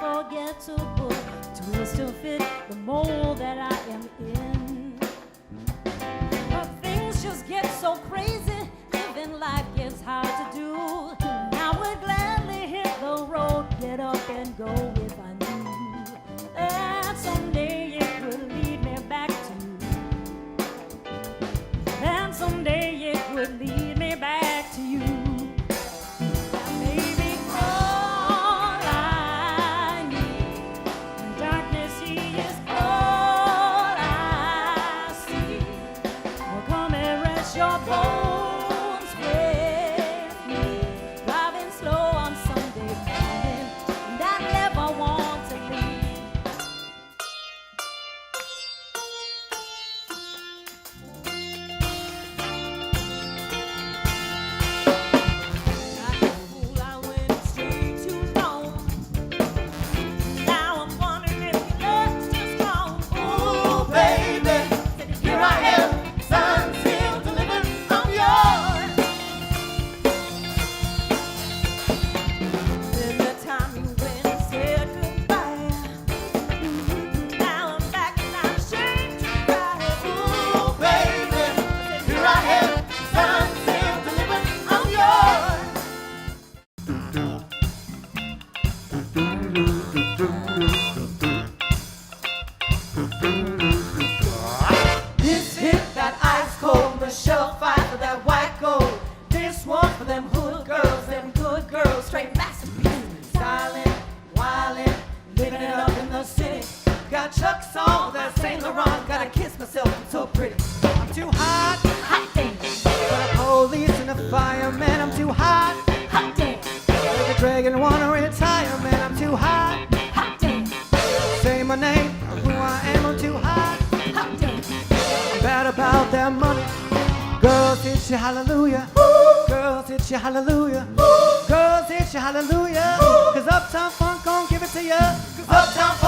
unforgettable, twist to fit the mold that I am in. But things just get so crazy, living life gets hard to do. I would gladly hit the road, get up and go if I knew that someday it would lead me back to you. And someday it would lead me back to you. Your bones with me, driving slow on Sunday morning, and I never want to leave. Like a fool, I went straight too long. Now I'm wondering if love's just gone. Ooh, baby, here I am, sun's this hit that ice cold, Michelle fight for that white gold. This one for them hood girls, straight masterpieces. Styling, wildin', living it up in the city. Got Chuck's on, that Saint Laurent, gotta kiss myself, I'm so pretty. I'm too hot, Hot damn, for the police and the fireman. I'm too hot, hot damn, the dragon wanna retire, man. I'm too hot, hot damn, say my name, who I am. I'm too hot, hot damn. I'm bad about that money. Girls hit you hallelujah, girls hit you hallelujah, girls hit you hallelujah. Cause Uptown Funk gon' give it to ya, cause Uptown Funk